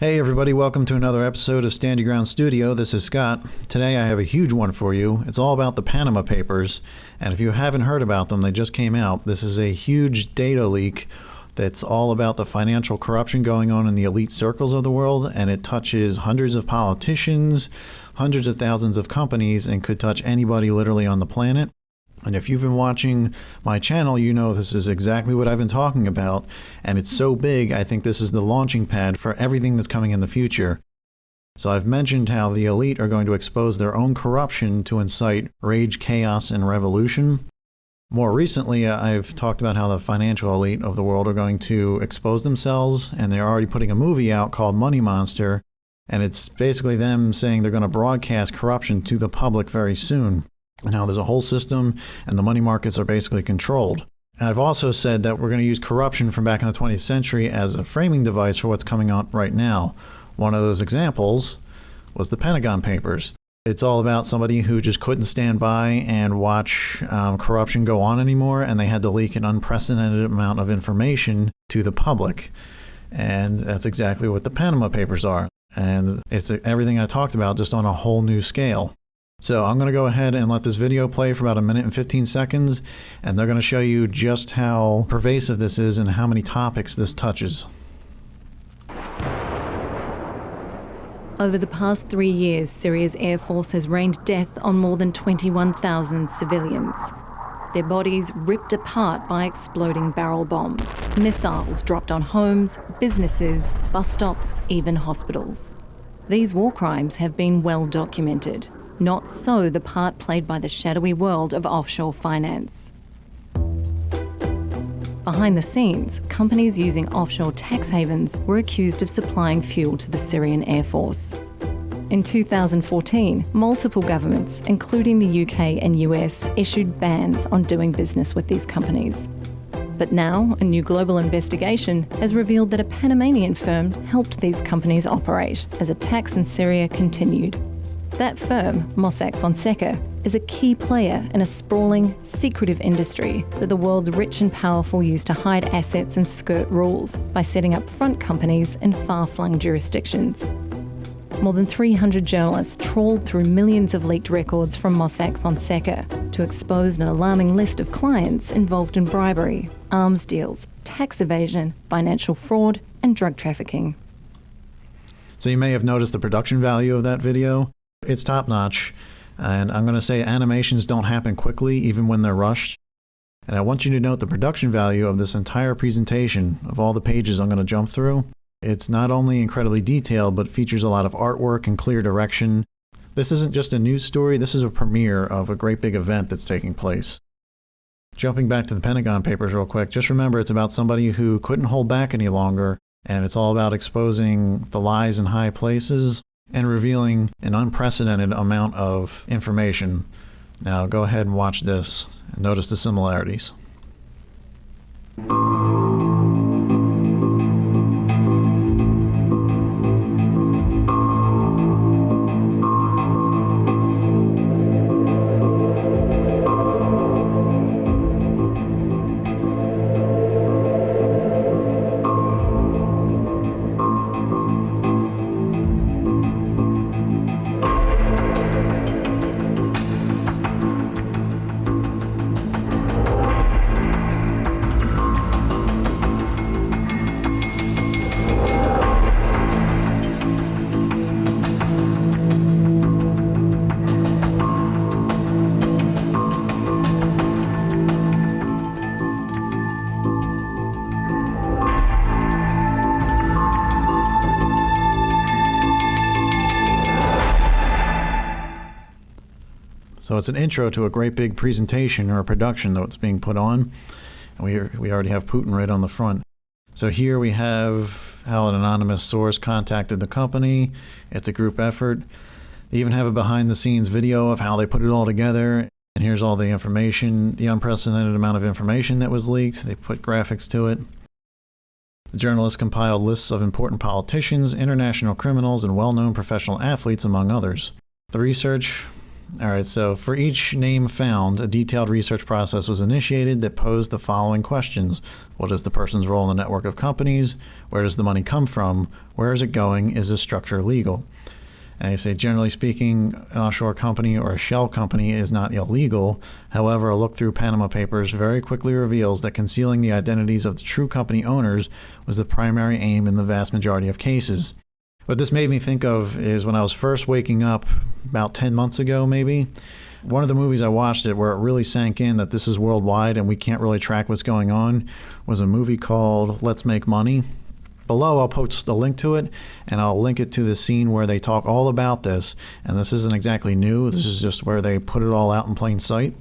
Hey everybody, welcome to another episode of Stand Your Ground Studio. This is Scott. Today I have a huge one for you. It's all about the Panama Papers, and if you haven't heard about them, they just came out. This is a huge data leak that's all about the financial corruption going on in the elite circles of the world, and it touches hundreds of politicians, hundreds of thousands of companies, and could touch anybody literally on the planet. And if you've been watching my channel, you know this is exactly what I've been talking about. And it's so big, I think this is the launching pad for everything that's coming in the future. So I've mentioned how the elite are going to expose their own corruption to incite rage, chaos, and revolution. More recently, I've talked about how the financial elite of the world are going to expose themselves, and they're already putting a movie out called Money Monster. And it's basically them saying they're going to broadcast corruption to the public very soon. And how there's a whole system and the money markets are basically controlled. And I've also said that we're going to use corruption from back in the 20th century as a framing device for what's coming up right now. One of those examples was the Pentagon Papers. It's all about somebody who just couldn't stand by and watch corruption go on anymore, and they had to leak an unprecedented amount of information to the public. And that's exactly what the Panama Papers are. And it's everything I talked about, just on a whole new scale. So I'm going to go ahead and let this video play for about 1 minute and 15 seconds, and they're going to show you just how pervasive this is and how many topics this touches. Over the past 3 years, Syria's Air Force has rained death on more than 21,000 civilians. Their bodies ripped apart by exploding barrel bombs, missiles dropped on homes, businesses, bus stops, even hospitals. These war crimes have been well documented. Not so the part played by the shadowy world of offshore finance. Behind the scenes, companies using offshore tax havens were accused of supplying fuel to the Syrian Air Force. In 2014, multiple governments, including the UK and US, issued bans on doing business with these companies. But now, a new global investigation has revealed that a Panamanian firm helped these companies operate as attacks in Syria continued. That firm, Mossack Fonseca, is a key player in a sprawling, secretive industry that the world's rich and powerful use to hide assets and skirt rules by setting up front companies in far-flung jurisdictions. More than 300 journalists trawled through millions of leaked records from Mossack Fonseca to expose an alarming list of clients involved in bribery, arms deals, tax evasion, financial fraud, and drug trafficking. So you may have noticed the production value of that video. It's top-notch, and I'm going to say animations don't happen quickly, even when they're rushed. And I want you to note the production value of this entire presentation, of all the pages I'm going to jump through. It's not only incredibly detailed, but features a lot of artwork and clear direction. This isn't just a news story, this is a premiere of a great big event that's taking place. Jumping back to the Pentagon Papers real quick, just remember it's about somebody who couldn't hold back any longer, and it's all about exposing the lies in high places and revealing an unprecedented amount of information. Now go ahead and watch this and notice the similarities. So it's an intro to a great big presentation or a production that's being put on. And we already have Putin right on the front. So here we have how an anonymous source contacted the company. It's a group effort. They even have a behind the scenes video of how they put it all together. And here's all the information, the unprecedented amount of information that was leaked. They put graphics to it. The journalists compiled lists of important politicians, international criminals, and well-known professional athletes, among others. The research, All right, so for each name found, a detailed research process was initiated that posed the following questions. What is the person's role in the network of companies? Where does the money come from? Where is it going? Is this structure legal? And they say, generally speaking, an offshore company or a shell company is not illegal. However, a look through Panama Papers very quickly reveals that concealing the identities of the true company owners was the primary aim in the vast majority of cases. What this made me think of is when I was first waking up about 10 months ago, maybe. One of the movies I watched it where it really sank in that this is worldwide and we can't really track what's going on was a movie called Let's Make Money. Below, I'll post a link to it, and I'll link it to the scene where they talk all about this. And this isn't exactly new. This is just where they put it all out in plain sight.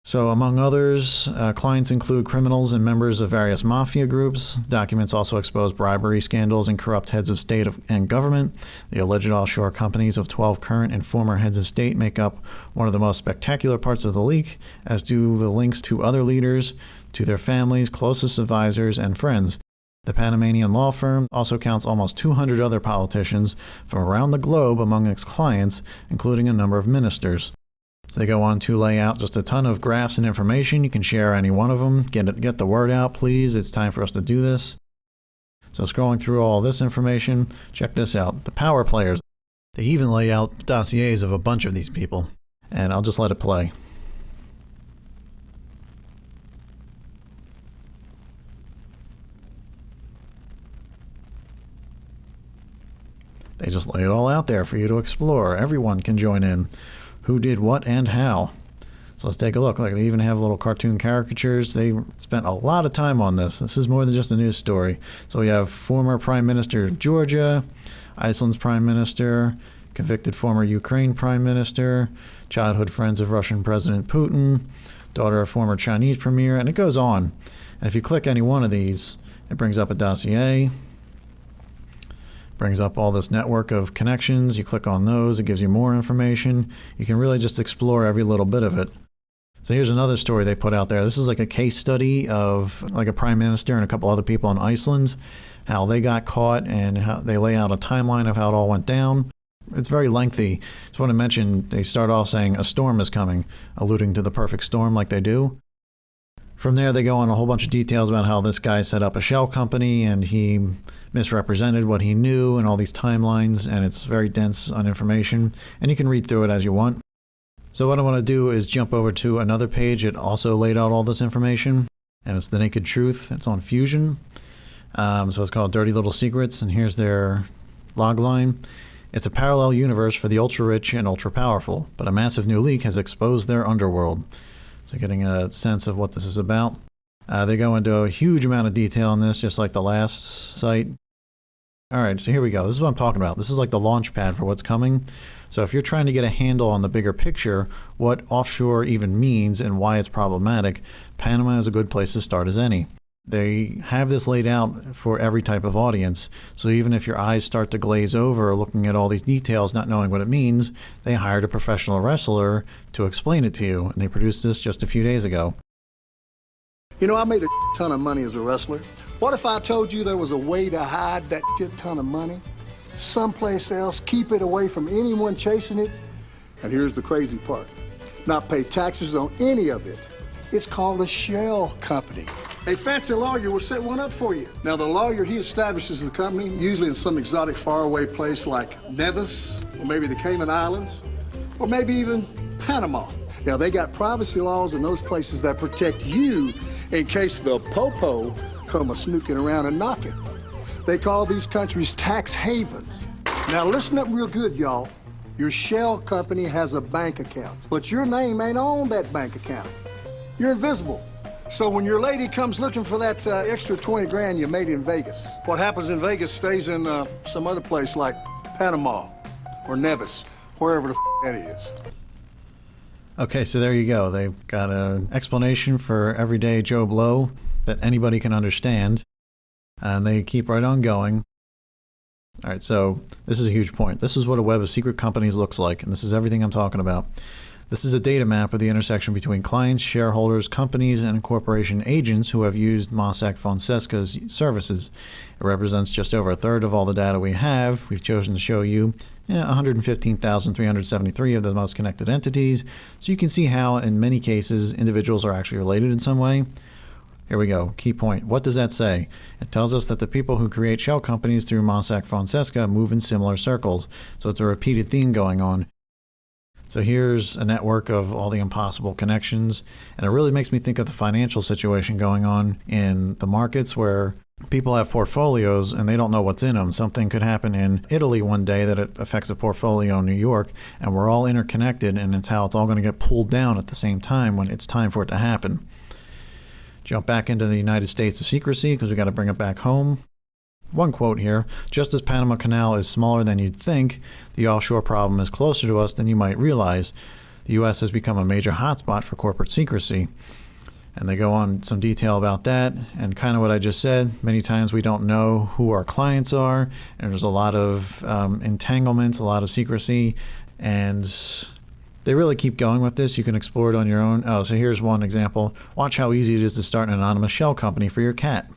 So among others, clients include criminals and members of various mafia groups. Documents also expose bribery scandals and corrupt heads of state and government. The alleged offshore companies of 12 current and former heads of state make up one of the most spectacular parts of the leak, as do the links to other leaders, to their families, closest advisors, and friends. The Panamanian law firm also counts almost 200 other politicians from around the globe among its clients, including a number of ministers. So they go on to lay out just a ton of graphs and information. You can share any one of them. Get the word out, please. It's time for us to do this. So scrolling through all this information, check this out. The power players. They even lay out dossiers of a bunch of these people. And I'll just let it play. They just lay it all out there for you to explore. Everyone can join in. Who did what and how. So let's take a look. Like, they even have little cartoon caricatures. They spent a lot of time on this. This is more than just a news story. So we have former Prime Minister of Georgia, Iceland's Prime Minister, convicted former Ukraine Prime Minister, childhood friends of Russian President Putin, daughter of former Chinese Premier, and it goes on. And if you click any one of these, it brings up a dossier. Brings up all this network of connections. You click on those, it gives you more information. You can really just explore every little bit of it. So here's another story they put out there. This is like a case study of like a prime minister and a couple other people in Iceland, how they got caught and how they lay out a timeline of how it all went down. It's very lengthy. Just want to mention, they start off saying a storm is coming, alluding to the perfect storm like they do. From there, they go on a whole bunch of details about how this guy set up a shell company and he misrepresented what he knew and all these timelines, and it's very dense on information, and you can read through it as you want. So what I want to do is jump over to another page. It also laid out all this information, and it's The Naked Truth. It's on Fusion. So it's called Dirty Little Secrets, and here's their log line. It's a parallel universe for the ultra-rich and ultra-powerful, but a massive new leak has exposed their underworld. So getting a sense of what this is about. They go into a huge amount of detail on this, just like the last site. All right, so here we go. This is what I'm talking about. This is like the launch pad for what's coming. So if you're trying to get a handle on the bigger picture, what offshore even means and why it's problematic, Panama is a good place to start as any. They have this laid out for every type of audience. So even if your eyes start to glaze over looking at all these details, not knowing what it means, they hired a professional wrestler to explain it to you. And they produced this just a few days ago. You know, I made a ton of money as a wrestler. What if I told you there was a way to hide that shit ton of money someplace else, keep it away from anyone chasing it? And here's the crazy part. Not pay taxes on any of it. It's called a shell company. A fancy lawyer will set one up for you. Now, the lawyer, he establishes the company, usually in some exotic faraway place like Nevis, or maybe the Cayman Islands, or maybe even Panama. Now, they got privacy laws in those places that protect you in case the popo come a-snooking around and knocking. They call these countries tax havens. Now, listen up real good, y'all. Your shell company has a bank account, but your name ain't on that bank account. You're invisible. So when your lady comes looking for that extra 20 grand you made in Vegas, what happens in Vegas stays in some other place like Panama or Nevis, wherever the that is. Okay, so there you go. They've got an explanation for everyday Joe Blow that anybody can understand, and they keep right on going. All right, so this is a huge point. This is what a web of secret companies looks like, and this is everything I'm talking about. This is a data map of the intersection between clients, shareholders, companies, and corporation agents who have used Mossack Fonseca's services. It represents just over a third of all the data we have. We've chosen to show you 115,373 of the most connected entities. So you can see how, in many cases, individuals are actually related in some way. Here we go. Key point. What does that say? It tells us that the people who create shell companies through Mossack Fonseca move in similar circles. So it's a repeated theme going on. So here's a network of all the impossible connections. And it really makes me think of the financial situation going on in the markets where people have portfolios and they don't know what's in them. Something could happen in Italy one day that it affects a portfolio in New York, and we're all interconnected, and it's how it's all going to get pulled down at the same time when it's time for it to happen. Jump back into the United States of secrecy because we got to bring it back home. One quote here: just as Panama Canal is smaller than you'd think, the offshore problem is closer to us than you might realize. The U.S. has become a major hotspot for corporate secrecy. And they go on some detail about that, and kind of what I just said. Many times we don't know who our clients are, and there's a lot of entanglements, a lot of secrecy, and they really keep going with this. You can explore it on your own. Oh, so here's one example. Watch how easy it is to start an anonymous shell company for your cat.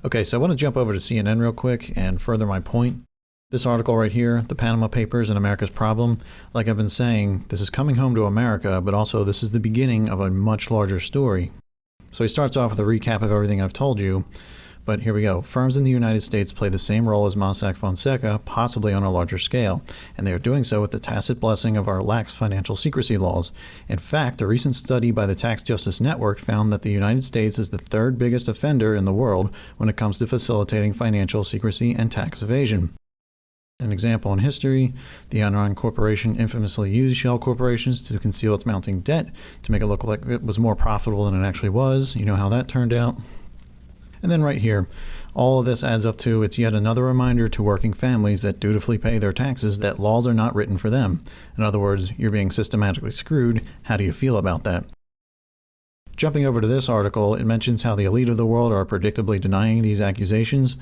Okay, so I want to jump over to CNN real quick and further my point. This article right here, The Panama Papers and America's Problem, like I've been saying, this is coming home to America, but also this is the beginning of a much larger story. So he starts off with a recap of everything I've told you, but here we go. Firms in the United States play the same role as Mossack Fonseca, possibly on a larger scale, and they are doing so with the tacit blessing of our lax financial secrecy laws. In fact, a recent study by the Tax Justice Network found that the United States is the third biggest offender in the world when it comes to facilitating financial secrecy and tax evasion. An example in history, the Enron Corporation infamously used shell corporations to conceal its mounting debt to make it look like it was more profitable than it actually was. You know how that turned out. And then right here, all of this adds up to it's yet another reminder to working families that dutifully pay their taxes that laws are not written for them. In other words, you're being systematically screwed. How do you feel about that? Jumping over to this article, it mentions how the elite of the world are predictably denying these accusations.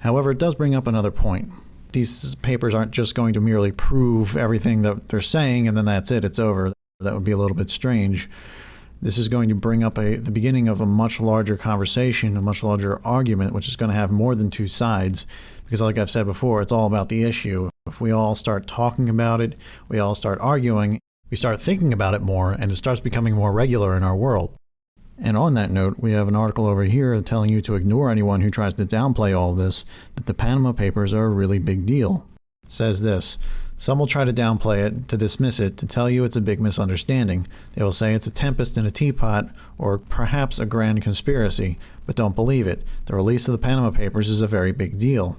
However, it does bring up another point. These papers aren't just going to merely prove everything that they're saying and then that's it, it's over. That would be a little bit strange. This is going to bring up the beginning of a much larger conversation, a much larger argument, which is going to have more than two sides. Because like I've said before, it's all about the issue. If we all start talking about it, we all start arguing, we start thinking about it more, and it starts becoming more regular in our world. And on that note, we have an article over here telling you to ignore anyone who tries to downplay all of this, that the Panama Papers are a really big deal. It says this: some will try to downplay it, to dismiss it, to tell you it's a big misunderstanding. They will say it's a tempest in a teapot, or perhaps a grand conspiracy, but don't believe it. The release of the Panama Papers is a very big deal.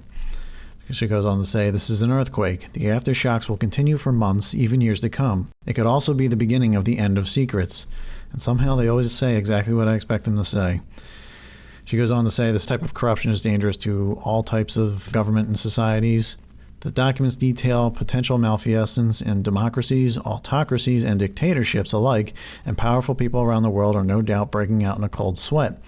She goes on to say, this is an earthquake. The aftershocks will continue for months, even years to come. It could also be the beginning of the end of secrets. And somehow they always say exactly what I expect them to say. She goes on to say, this type of corruption is dangerous to all types of government and societies. The documents detail potential malfeasance in democracies, autocracies, and dictatorships alike, and powerful people around the world are no doubt breaking out in a cold sweat.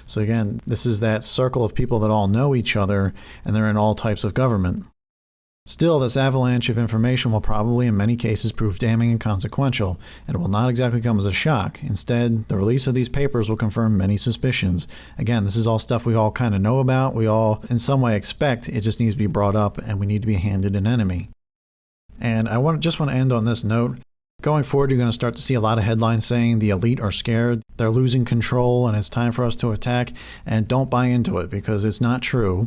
So again, this is that circle of people that all know each other, and they're in all types of government. Still, this avalanche of information will probably in many cases prove damning and consequential, and it will not exactly come as a shock. Instead, the release of these papers will confirm many suspicions. Again, this is all stuff we all kind of know about, we all in some way expect, it just needs to be brought up, and we need to be handed an enemy. And I just want to end on this note. Going forward, you're going to start to see a lot of headlines saying the elite are scared, they're losing control, and it's time for us to attack, and don't buy into it because it's not true.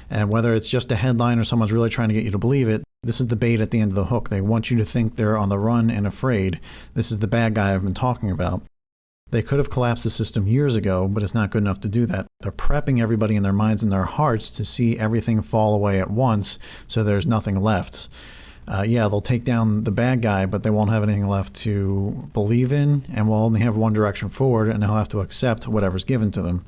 And whether it's just a headline or someone's really trying to get you to believe it, this is the bait at the end of the hook. They want you to think they're on the run and afraid. This is the bad guy I've been talking about. They could have collapsed the system years ago, but it's not good enough to do that. They're prepping everybody in their minds and their hearts to see everything fall away at once, so there's nothing left. They'll take down the bad guy, but they won't have anything left to believe in, and will only have one direction forward, and they'll have to accept whatever's given to them.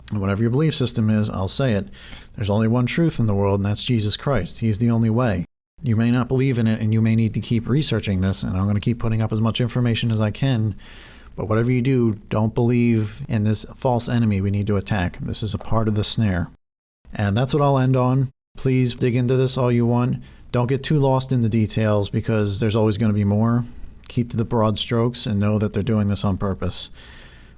And whatever your belief system is, I'll say it. There's only one truth in the world, and that's Jesus Christ. He's the only way. You may not believe in it, and you may need to keep researching this, and I'm going to keep putting up as much information as I can. But whatever you do, don't believe in this false enemy we need to attack. This is a part of the snare. And that's what I'll end on. Please dig into this all you want. Don't get too lost in the details because there's always going to be more. Keep to the broad strokes and know that they're doing this on purpose.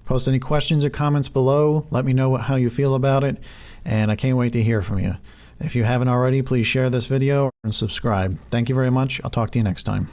Post any questions or comments below. Let me know how you feel about it. And I can't wait to hear from you. If you haven't already, please share this video and subscribe. Thank you very much. I'll talk to you next time.